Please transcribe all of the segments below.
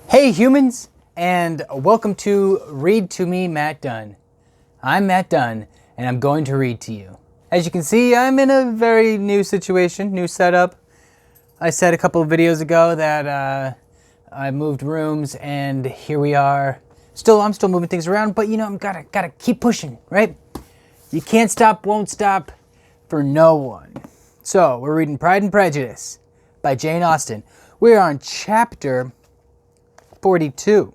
Hey humans, and welcome to Read to Me, Matt Dunn. I'm Matt Dunn, and I'm going to read to you. As you can see, I'm in a very new situation, new setup. I said a couple of videos ago that I moved rooms, and here we are. I'm still moving things around, but you know, I'm gotta keep pushing, right? You can't stop, won't stop for no one. So, we're reading Pride and Prejudice by Jane Austen. We're on chapter 42.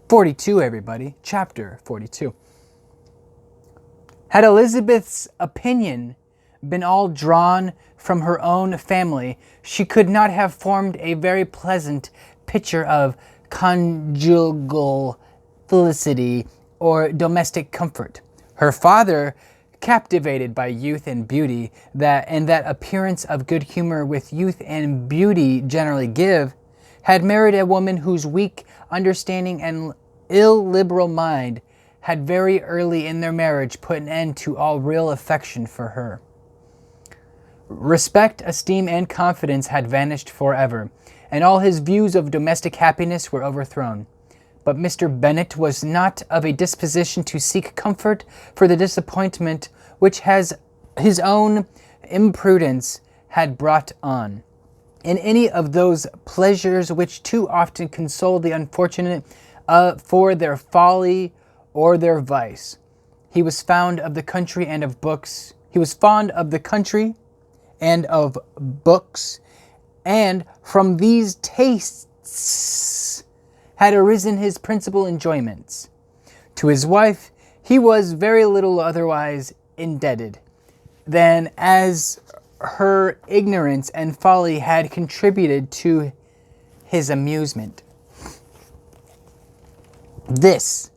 42, everybody. Chapter 42. Had Elizabeth's opinion been all drawn from her own family, she could not have formed a very pleasant picture of conjugal felicity or domestic comfort. Her father, captivated by youth and beauty, that appearance of good humor which youth and beauty generally give, had married a woman whose weak understanding and illiberal mind had very early in their marriage put an end to all real affection for her. Respect, esteem, and confidence had vanished forever, and all his views of domestic happiness were overthrown. But Mr. Bennet was not of a disposition to seek comfort for the disappointment which his own imprudence had brought on, in any of those pleasures which too often console the unfortunate for their folly or their vice. He was fond of the country and of books. He was fond of the country and of books, and from these tastes had arisen his principal enjoyments. To his wife he was very little otherwise indebted than as her ignorance and folly had contributed to his amusement. This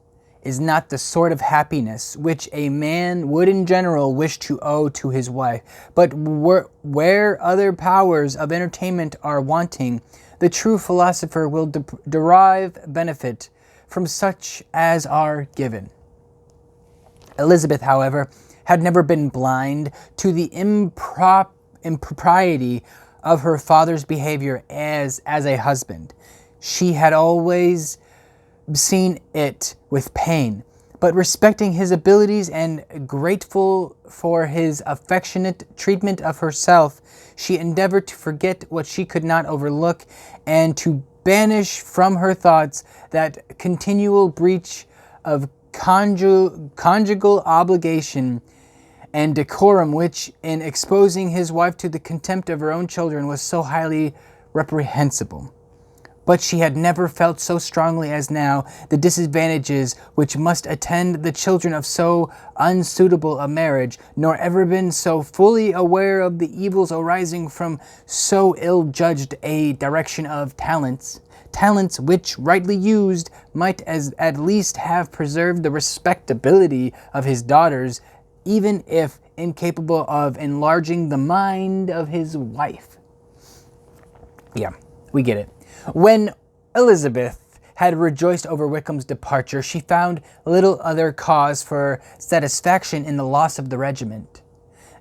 is not the sort of happiness which a man would in general wish to owe to his wife, but where other powers of entertainment are wanting, the true philosopher will derive benefit from such as are given. Elizabeth, however, had never been blind to the impropriety of her father's behavior as a husband. She had always seen it with pain, but respecting his abilities and grateful for his affectionate treatment of herself, she endeavored to forget what she could not overlook and to banish from her thoughts that continual breach of conjugal obligation and decorum which, in exposing his wife to the contempt of her own children, was so highly reprehensible. But she had never felt so strongly as now the disadvantages which must attend the children of so unsuitable a marriage, nor ever been so fully aware of the evils arising from so ill-judged a direction of talents which, rightly used, might at least have preserved the respectability of his daughters, even if incapable of enlarging the mind of his wife. Yeah, we get it. When Elizabeth had rejoiced over Wickham's departure, she found little other cause for satisfaction in the loss of the regiment.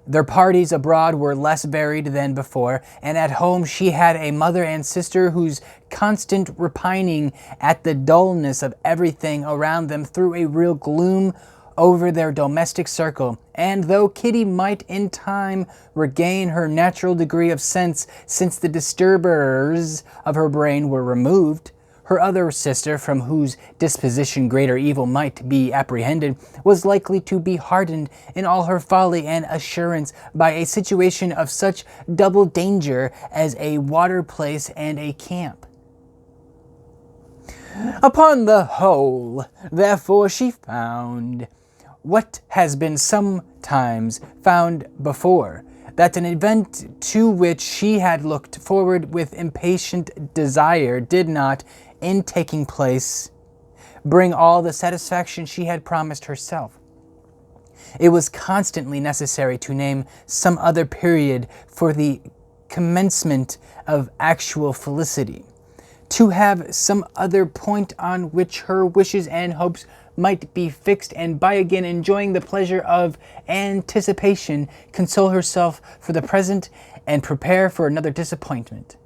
Their parties abroad were less varied than before, and at home she had a mother and sister whose constant repining at the dullness of everything around them threw a real gloom over their domestic circle, and though Kitty might in time regain her natural degree of sense, since the disturbers of her brain were removed, her other sister, from whose disposition greater evil might be apprehended, was likely to be hardened in all her folly and assurance by a situation of such double danger as a water place and a camp. Upon the whole, therefore, she found what has been sometimes found before, that an event to which she had looked forward with impatient desire did not, in taking place, bring all the satisfaction she had promised herself. It was constantly necessary to name some other period for the commencement of actual felicity, to have some other point on which her wishes and hopes might be fixed, and by again enjoying the pleasure of anticipation, console herself for the present and prepare for another disappointment.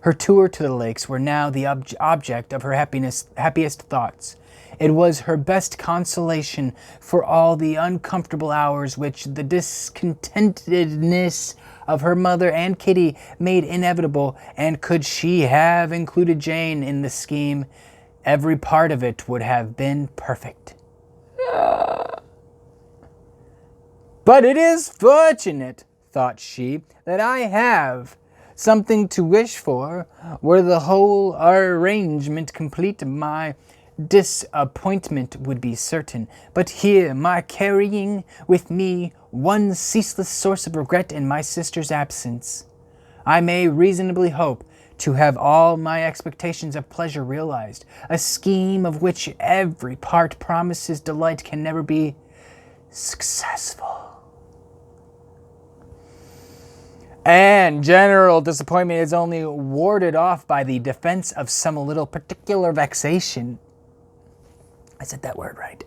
Her tour to the lakes were now the object of her happiest thoughts. It was her best consolation for all the uncomfortable hours which the discontentedness of her mother and Kitty made inevitable, and could she have included Jane in the scheme, every part of it would have been perfect. But it is fortunate, thought she, that I have something to wish for. Were the whole arrangement complete, my disappointment would be certain. But here, my carrying with me one ceaseless source of regret in my sister's absence. I may reasonably hope to have all my expectations of pleasure realized. A scheme of which every part promises delight can never be successful. And general disappointment is only warded off by the defense of some little particular vexation. I said that word right.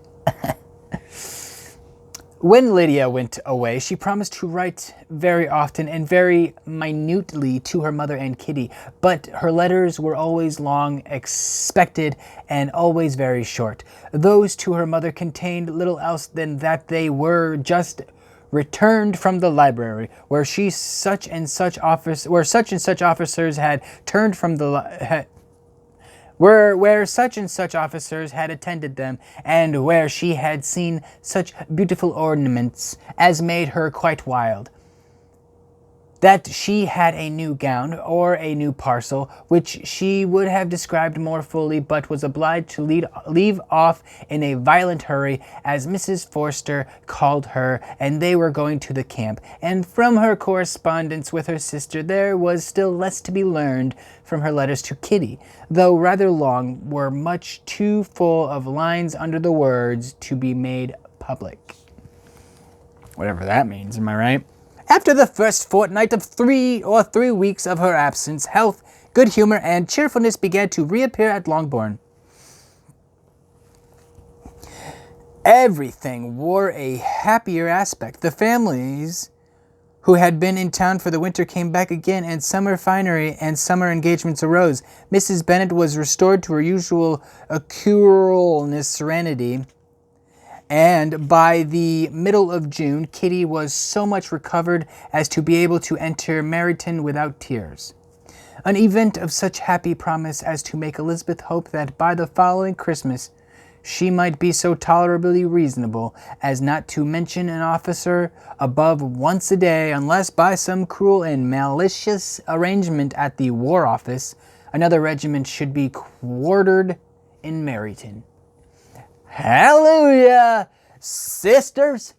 When Lydia went away, she promised to write very often and very minutely to her mother and Kitty, but her letters were always long expected and always very short. Those to her mother contained little else than that they were just returned from the library, where such and such officers had turned from the where such and such officers had attended them, and where she had seen such beautiful ornaments as made her quite wild. That she had a new gown, or a new parcel, which she would have described more fully, but was obliged to leave off in a violent hurry, as Mrs. Forster called her, and they were going to the camp. And from her correspondence with her sister, there was still less to be learned from her letters to Kitty, though rather long, were much too full of lines under the words to be made public. Whatever that means, am I right? After the first fortnight of 3 weeks of her absence, health, good humor, and cheerfulness began to reappear at Longbourn. Everything wore a happier aspect. The families who had been in town for the winter came back again, and summer finery and summer engagements arose. Mrs. Bennet was restored to her usual curulness serenity, and by the middle of June, Kitty was so much recovered as to be able to enter Meryton without tears. An event of such happy promise as to make Elizabeth hope that by the following Christmas she might be so tolerably reasonable as not to mention an officer above once a day, unless by some cruel and malicious arrangement at the War Office another regiment should be quartered in Meryton. Hallelujah, sisters!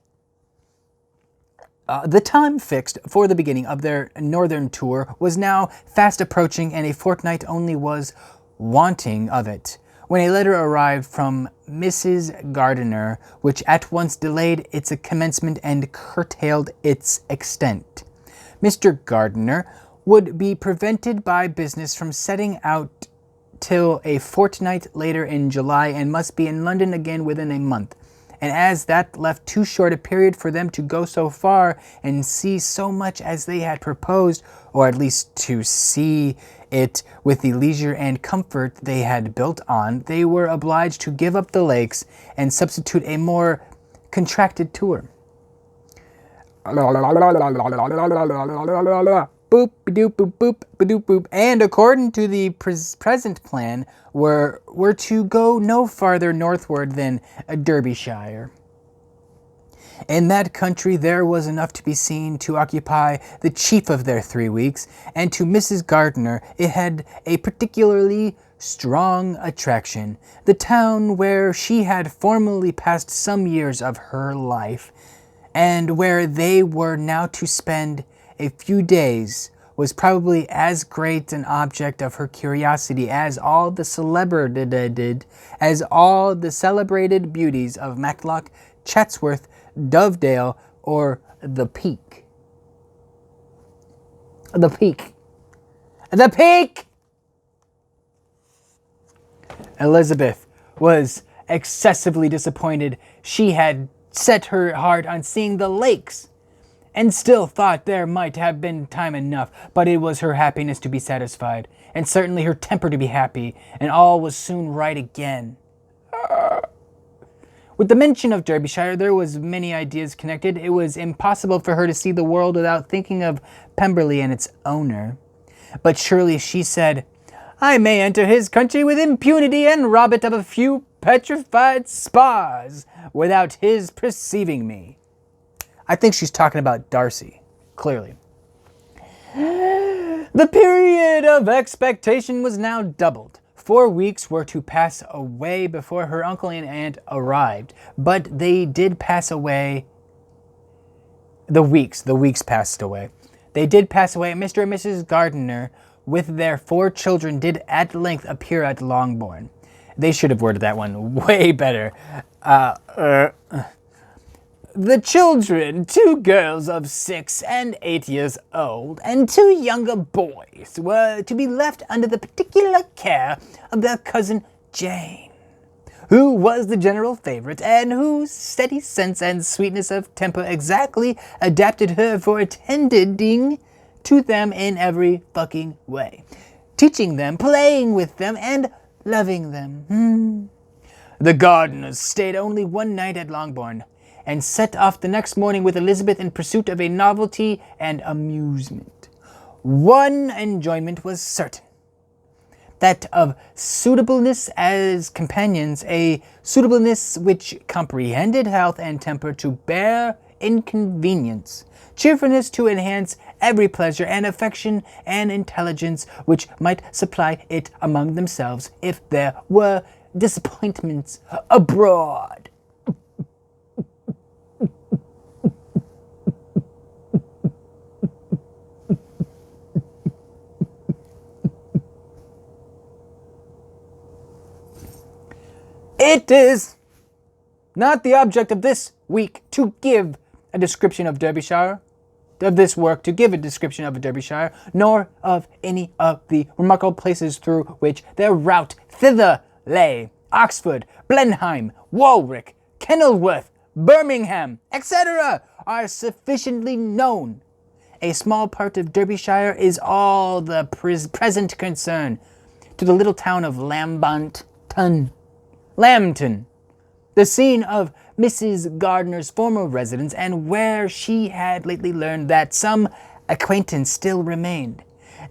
The time fixed for the beginning of their northern tour was now fast approaching, and a fortnight only was wanting of it, when a letter arrived from Mrs. Gardiner, which at once delayed its commencement and curtailed its extent. Mr. Gardiner would be prevented by business from setting out till a fortnight later in July, and must be in London again within a month. And as that left too short a period for them to go so far and see so much as they had proposed, or at least to see it with the leisure and comfort they had built on, they were obliged to give up the lakes and substitute a more contracted tour. Boop, ba-doop, boop, boop, ba-doop, boop. And according to the present plan, were to go no farther northward than Derbyshire. In that country there was enough to be seen to occupy the chief of their 3 weeks, and to Mrs. Gardiner it had a particularly strong attraction. The town where she had formerly passed some years of her life, and where they were now to spend a few days, was probably as great an object of her curiosity as all the celebrated beauties of Matlock, Chatsworth, Dovedale, or the Peak. The Peak! The Peak! Elizabeth was excessively disappointed. She had set her heart on seeing the lakes, and still thought there might have been time enough, but it was her happiness to be satisfied, and certainly her temper to be happy, and all was soon right again. With the mention of Derbyshire, there was many ideas connected. It was impossible for her to see the world without thinking of Pemberley and its owner. But surely, she said, I may enter his country with impunity and rob it of a few petrified spars without his perceiving me. I think she's talking about Darcy, clearly. The period of expectation was now doubled. 4 weeks were to pass away before her uncle and aunt arrived, but they did pass away. The weeks passed away. They did pass away. Mr. and Mrs. Gardiner, with their 4 children, did at length appear at Longbourn. They should have worded that one way better. The children, 2 girls of 6 and 8 years old, and 2 younger boys, were to be left under the particular care of their cousin Jane, who was the general favorite, and whose steady sense and sweetness of temper exactly adapted her for attending to them in every fucking way, teaching them, playing with them, and loving them. The Gardiners stayed only one night at Longbourn, and set off the next morning with Elizabeth in pursuit of a novelty and amusement. One enjoyment was certain, that of suitableness as companions, a suitableness which comprehended health and temper to bear inconvenience, cheerfulness to enhance every pleasure, and affection and intelligence which might supply it among themselves if there were disappointments abroad. It is not the object of this week to give a description of Derbyshire, of this work to give a description of Derbyshire, nor of any of the remarkable places through which their route thither lay. Oxford, Blenheim, Warwick, Kenilworth, Birmingham, etc. are sufficiently known. A small part of Derbyshire is all the present concern to the little town of Lambton, the scene of Mrs. Gardiner's former residence, and where she had lately learned that some acquaintance still remained.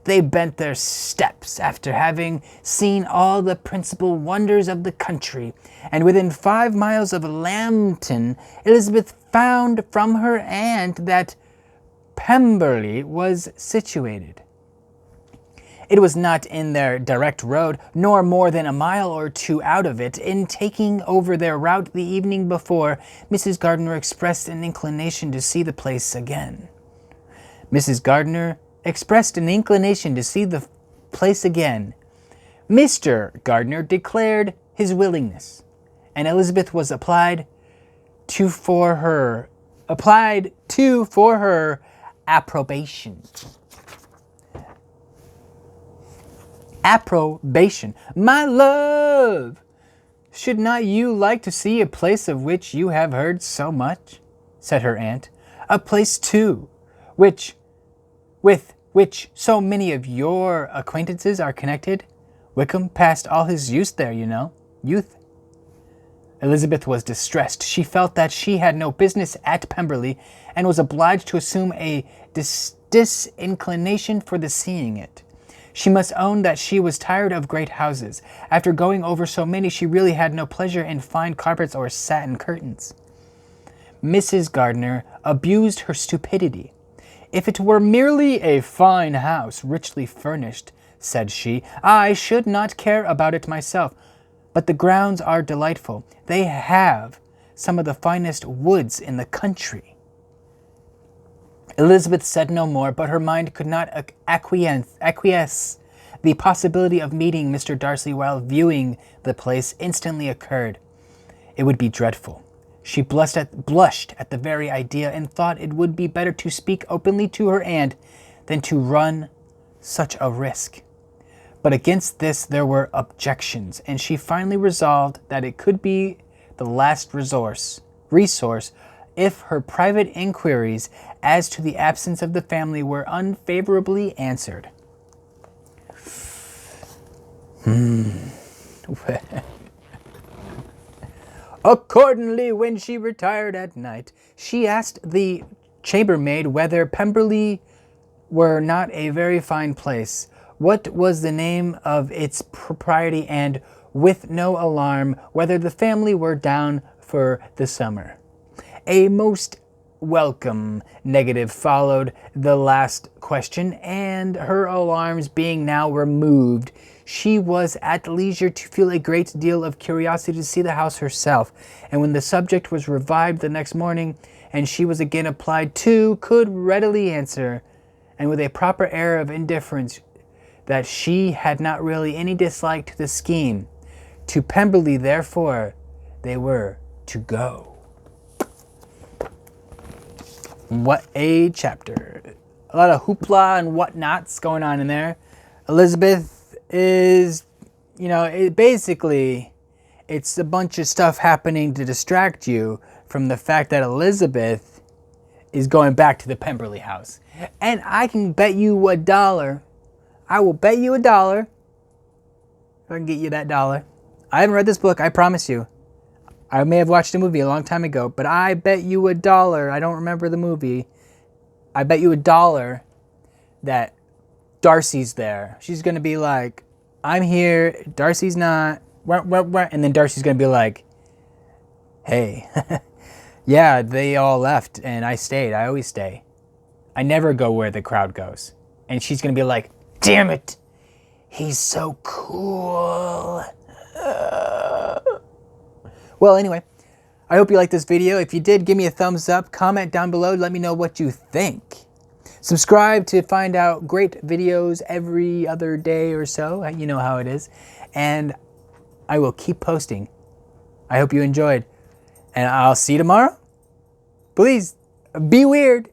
They bent their steps after having seen all the principal wonders of the country, and within 5 miles of Lambton, Elizabeth found from her aunt that Pemberley was situated. It was not in their direct road, nor more than a mile or 2 out of it. In taking over their route the evening before, Mrs. Gardiner expressed an inclination to see the place again. Mrs. Gardiner expressed an inclination to see the place again. Mr. Gardiner declared his willingness, and Elizabeth was applied to for her approbation. Approbation. My love, should not you like to see a place of which you have heard so much? Said her aunt. A place, too, with which so many of your acquaintances are connected. Wickham passed all his youth there, youth. Elizabeth was distressed. She felt that she had no business at Pemberley, and was obliged to assume a disinclination for the seeing it. She must own that she was tired of great houses. After going over so many, she really had no pleasure in fine carpets or satin curtains. Mrs. Gardiner abused her stupidity. If it were merely a fine house, richly furnished, said she, I should not care about it myself. But the grounds are delightful. They have some of the finest woods in the country. Elizabeth said no more, but her mind could not acquiesce. The possibility of meeting Mr. Darcy while viewing the place instantly occurred. It would be dreadful. She blushed at the very idea, and thought it would be better to speak openly to her aunt than to run such a risk. But against this there were objections, and she finally resolved that it could be the last resource if her private inquiries as to the absence of the family were unfavorably answered. Accordingly, when she retired at night, she asked the chambermaid whether Pemberley were not a very fine place, what was the name of its propriety, and, with no alarm, whether the family were down for the summer. A most welcome negative followed the last question, and her alarms being now removed, she was at leisure to feel a great deal of curiosity to see the house herself, and when the subject was revived the next morning, and she was again applied to, could readily answer, and with a proper air of indifference, that she had not really any dislike to the scheme. To Pemberley, therefore, they were to go. What a chapter. A lot of hoopla and whatnots going on in there. Elizabeth is, basically, it's a bunch of stuff happening to distract you from the fact that Elizabeth is going back to the Pemberley house. And I can bet you $1. I will bet you $1. If I can get you that $1. I haven't read this book, I promise you. I may have watched a movie a long time ago, but I bet you $1. I don't remember the movie. I bet you $1 that Darcy's there. She's going to be like, I'm here, Darcy's not. And then Darcy's going to be like, hey, yeah, they all left and I stayed. I always stay. I never go where the crowd goes. And she's going to be like, damn it, he's so cool. Well, anyway, I hope you liked this video. If you did, give me a thumbs up. Comment down below. Let me know what you think. Subscribe to find out great videos every other day or so. You know how it is. And I will keep posting. I hope you enjoyed. And I'll see you tomorrow. Please, be weird.